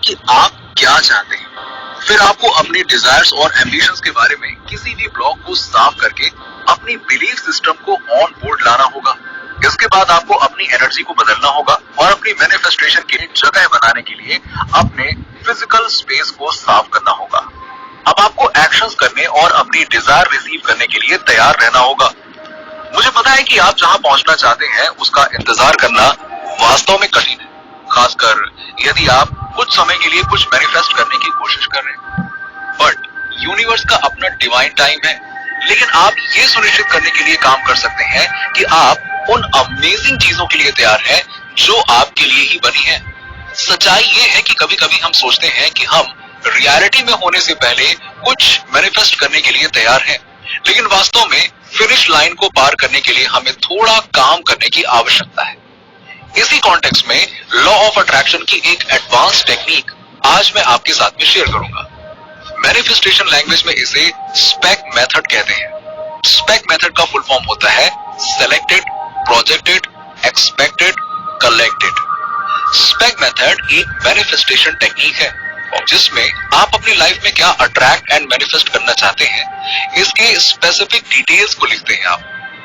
कि आप क्या चाहते हैं। फिर आपको अपने डिजायर्स और एम्बिशंस के बारे में किसी भी ब्लॉक को साफ करके अपनी बिलीफ सिस्टम को ऑन बोर्ड लाना होगा। इसके बाद आपको अपनी एनर्जी को बदलना होगा और अपनी मैनिफेस्टेशन के लिए जगह बनाने के लिए अपने फिजिकल स्पेस को साफ करना होगा। अब आपको एक्शंस करने और अपनी डिजायर रिसीव करने के लिए तैयार रहना होगा। मुझे पता है कि आप जहां पहुंचना चाहते हैं उसका इंतजार करना वास्तव में कठिन है, खासकर यदि आप कुछ समय के लिए कुछ मैनिफेस्ट करने की कोशिश कर रहे हैं। बट यूनिवर्स का अपना डिवाइन टाइम है, लेकिन आप ये सुनिश्चित करने के लिए काम कर सकते हैं कि आप उन अमेजिंग चीजों के लिए तैयार हैं जो आपके लिए ही बनी है। सच्चाई ये है कि कभी कभी हम सोचते हैं कि हम रियलिटी में होने से पहले कुछ मैनिफेस्ट करने के लिए तैयार हैं, लेकिन वास्तव में फिनिश लाइन को पार करने के लिए हमें थोड़ा काम करने की आवश्यकता है। इसी कॉन्टेक्स्ट में लॉ ऑफ अट्रैक्शन की एक एडवांस टेक्निक आज मैं आपके साथ में शेयर करूंगा। मैनिफेस्टेशन लैंग्वेज में इसे स्पेक मेथड कहते हैं। स्पेक मेथड का फुल फॉर्म होता है selected, projected, expected, collected. Spec method एक मैनिफेस्टेशन टेक्निक है जिसमें आप अपनी लाइफ में क्या अट्रैक्ट एंड मैनिफेस्ट करना चाहते हैं इसके स्पेसिफिक डिटेल्स को लिखते हैं।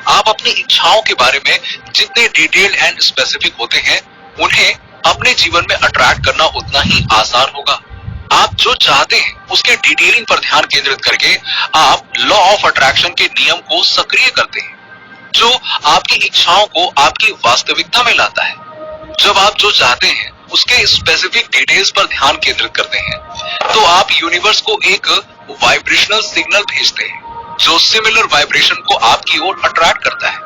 आप अपनी इच्छाओं के बारे में जितने डिटेल एंड स्पेसिफिक होते हैं उन्हें अपने जीवन में अट्रैक्ट करना उतना ही आसान होगा। आप जो चाहते हैं उसके डिटेलिंग पर ध्यान केंद्रित करके आप लॉ ऑफ अट्रैक्शन के नियम को सक्रिय करते हैं जो आपकी इच्छाओं को आपकी वास्तविकता में लाता है। जब आप जो चाहते हैं उसके स्पेसिफिक डिटेल्स पर ध्यान केंद्रित करते हैं तो आप यूनिवर्स को एक वाइब्रेशनल सिग्नल भेजते हैं जो सिमिलर वाइब्रेशन को आपकी ओर अट्रैक्ट करता है।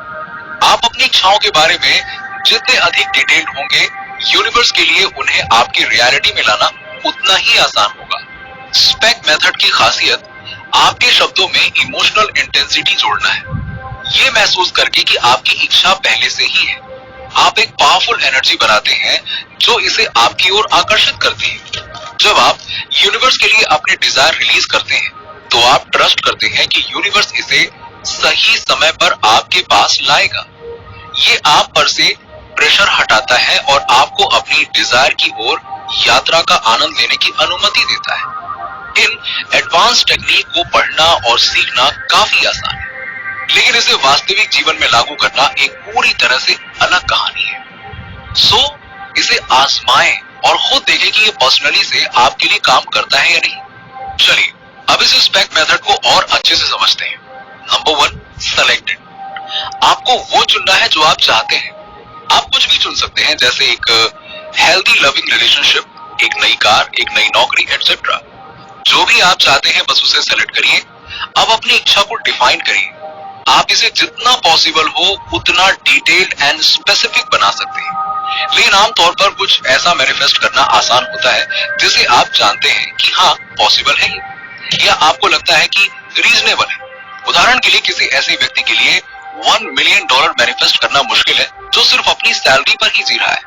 आप अपनी इच्छाओं के बारे में जितने अधिक डिटेल्ड होंगे यूनिवर्स के लिए उन्हें आपकी रियलिटी में लाना उतना ही आसान होगा। स्पेक मेथड की खासियत आपके शब्दों में इमोशनल इंटेंसिटी जोड़ना है, ये महसूस करके कि आपकी इच्छा पहले से ही है। आप एक पावरफुल एनर्जी बनाते हैं जो इसे आपकी ओर आकर्षित करती है। जब आप यूनिवर्स के लिए अपने डिजायर रिलीज करते हैं तो आप ट्रस्ट करते हैं कि यूनिवर्स इसे सही समय पर आपके पास लाएगा। ये आप पर से प्रेशर हटाता है और आपको अपनी डिजायर की ओर यात्रा का आनंद लेने की अनुमति देता है। इन एडवांस टेक्निक को पढ़ना और सीखना काफी आसान है, लेकिन इसे वास्तविक जीवन में लागू करना एक पूरी तरह से अलग कहानी है। सो इसे आजमाएं और खुद देखें कि ये पर्सनली से आपके लिए काम करता है या नहीं। चलिए अब इस स्पेक मेथड को और अच्छे से समझते हैं। Number 1, selected. आपको वो चुनना है जो आप चाहते हैं। आप कुछ भी चुन सकते हैं, जैसे एक हेल्दी लविंग रिलेशनशिप, एक नई कार, एक नई नौकरी, एटसेट्रा। जो भी आप चाहते हैं बस उसे सेलेक्ट करिए। अब अपनी इच्छा को डिफाइन करिए। आप इसे जितना पॉसिबल हो उतना डिटेल्ड एंड स्पेसिफिक बना सकते हैं, लेकिन आमतौर पर कुछ ऐसा मैनिफेस्ट करना आसान होता है जिसे आप जानते हैं कि हाँ पॉसिबल है या आपको लगता है कि रीजनेबल है। उदाहरण के लिए किसी ऐसे व्यक्ति के लिए $1 मिलियन मैनिफेस्ट करना मुश्किल है जो सिर्फ अपनी सैलरी पर ही जी रहा है।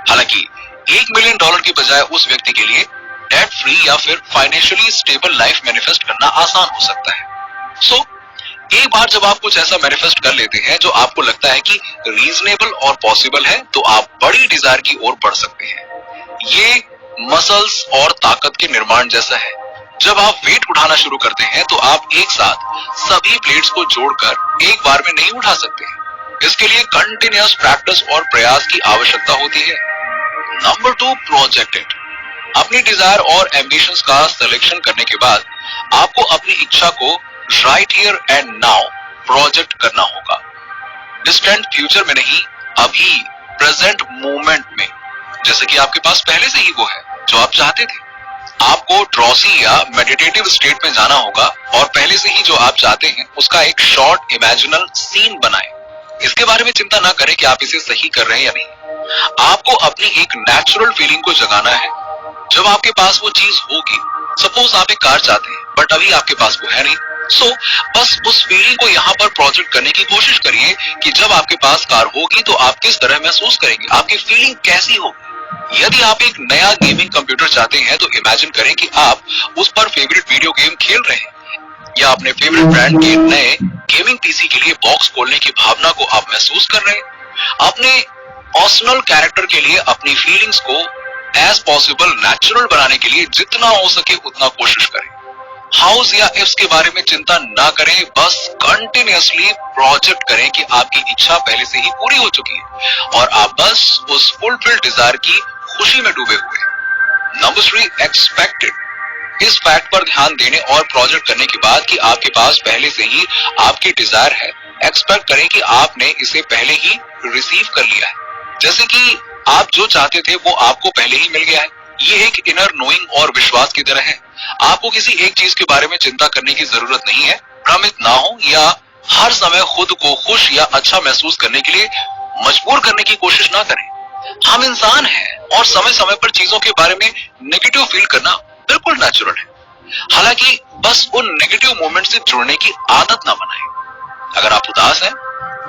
हालांकि $1 मिलियन की बजाय उस व्यक्ति के लिए डेट फ्री या फिर फाइनेंशियली स्टेबल लाइफ मैनिफेस्ट करना आसान हो सकता है। सो एक बार जब आप कुछ ऐसा मैनिफेस्ट कर लेते हैं जो आपको लगता है कि रीजनेबल और पॉसिबल है तो आप बड़ी डिजायर की ओर बढ़ सकते हैं। ये मसल्स और ताकत के निर्माण जैसा है। जब आप वेट उठाना शुरू करते हैं तो आप एक साथ सभी प्लेट्स को जोड़कर एक बार में नहीं उठा सकते। इसके लिए कंटिन्यूअस प्रैक्टिस और प्रयास की आवश्यकता होती है। Number 2, projected. अपनी डिजायर और एम्बिशंस का सिलेक्शन करने के बाद आपको अपनी इच्छा को right here and now project करना होगा। डिस्टेंट फ्यूचर में नहीं, अभी प्रेजेंट मोमेंट में, जैसे कि आपके पास पहले से ही वो है जो आप चाहते थे। आपको ड्रॉसी या मेडिटेटिव स्टेट में जाना होगा और पहले से ही जो आप चाहते हैं उसका एक शॉर्ट इमेजिनल सीन बनाएं। इसके बारे में चिंता ना करें कि आप इसे सही कर रहे हैं या नहीं। आपको अपनी एक नेचुरल फीलिंग को जगाना है। जब आपके पास वो चीज होगी, सपोज आप एक कार चाहते हैं बट अभी आपके पास वो है नहीं, सो बस उस फीलिंग को यहाँ पर प्रोजेक्ट करने की कोशिश करिए कि जब आपके पास कार होगी तो आप किस तरह महसूस करेंगे, आपकी फीलिंग कैसी होगी। यदि आप एक नया गेमिंग कंप्यूटर चाहते हैं तो इमेजिन करें कि आप उस पर फेवरेट वीडियो गेम खेल रहे हैं या अपने फेवरेट ब्रांड के नए गेमिंग पीसी के लिए बॉक्स खोलने की भावना को आप महसूस कर रहे हैं। अपने पर्सनल कैरेक्टर के लिए अपनी फीलिंग्स को एज पॉसिबल नेचुरल बनाने के लिए जितना हो सके उतना कोशिश करें। हाउस या इफ्स के बारे में चिंता ना करें, बस कंटिन्यूअसली प्रोजेक्ट करें कि आपकी इच्छा पहले से ही पूरी हो चुकी है और आप बस उस फुलफिल्ड डिजायर की खुशी में डूबे हुए हैं। Number 3, expected. इस फैक्ट पर ध्यान देने और प्रोजेक्ट करने के बाद कि आपके पास पहले से ही आपकी डिजायर है, एक्सपेक्ट करें कि आपने इसे पहले ही रिसीव कर लिया है। जैसे कि आप जो चाहते थे वो आपको पहले ही मिल गया है। ये एक इनर नोइंग और विश्वास की तरह है। आपको किसी एक चीज के बारे में चिंता करने की जरूरत नहीं है। भ्रमित ना हो या हर समय खुद को खुश या अच्छा महसूस करने के लिए मजबूर करने की कोशिश ना करें। हम इंसान हैं और समय समय पर चीजों के बारे में नेगेटिव फील करना बिल्कुल नेचुरल है। हालांकि बस उन नेगेटिव मोमेंट से जुड़ने की आदत ना बनाएं। अगर आप उदास हैं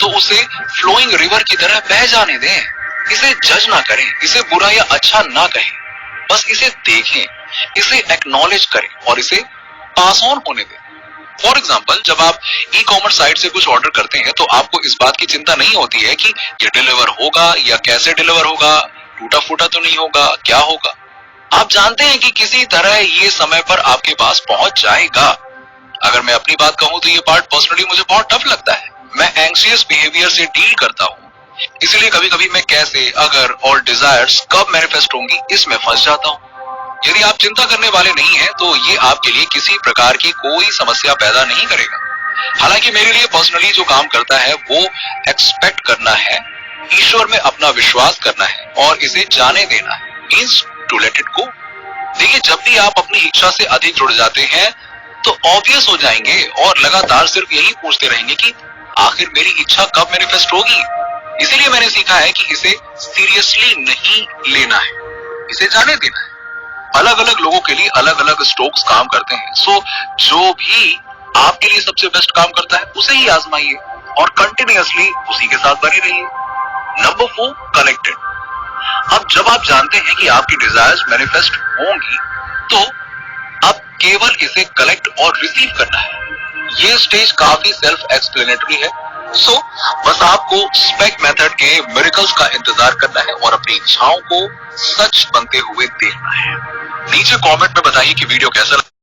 तो उसे फ्लोइंग रिवर की तरह बह जाने दें। इसे जज ना करें, इसे बुरा या अच्छा ना कहें, बस इसे देखें, इसे एक्नॉलेज करें और इसे पास ऑन होने दें। फॉर एग्जाम्पल, जब आप ई कॉमर्स साइट से कुछ ऑर्डर करते हैं तो आपको इस बात की चिंता नहीं होती है कि ये डिलीवर होगा या कैसे डिलीवर होगा, टूटा फूटा तो नहीं होगा, क्या होगा। आप जानते हैं कि किसी तरह ये समय पर आपके पास पहुंच जाएगा। अगर मैं अपनी बात कहूं तो ये पार्ट पर्सनली मुझे बहुत टफ लगता है। मैं एंग्जियस बिहेवियर से डील करता हूं, इसलिए कभी कभी मैं कैसे, अगर और डिजायर्स कब मैनिफेस्ट होंगी इसमें फंस जाता हूं। यदि आप चिंता करने वाले नहीं हैं तो ये आपके लिए किसी प्रकार की कोई समस्या पैदा नहीं करेगा। हालांकि मेरे लिए पर्सनली जो काम करता है वो एक्सपेक्ट करना है, ईश्वर में अपना विश्वास करना है और इसे जाने देना है, means to let it go. देखिए, जब भी आप अपनी इच्छा से अधिक जुड़ जाते हैं तो ऑब्वियस हो जाएंगे और लगातार सिर्फ यही पूछते रहेंगे कि आखिर मेरी इच्छा कब मैनिफेस्ट होगी। इसीलिए मैंने सीखा है कि इसे सीरियसली नहीं लेना है, इसे जाने देना है। अलग अलग लोगों के लिए अलग अलग स्ट्रोक्स काम करते हैं, सो जो भी आपके लिए सबसे बेस्ट काम करता है उसे ही आजमाइए और कंटिन्यूअसली उसी के साथ बने रहिए। Number 4, connected. अब जब आप जानते हैं कि आपकी डिजायर्स मैनिफेस्ट होंगी तो अब केवल इसे कलेक्ट और रिसीव करना है। ये स्टेज काफी सेल्फ एक्सप्लेनेटरी है, सो बस आपको स्पेक मेथड के मिरेकल्स का इंतजार करना है और अपनी इच्छाओं को सच बनते हुए देखना है। नीचे कमेंट में बताइए कि वीडियो कैसा लगा।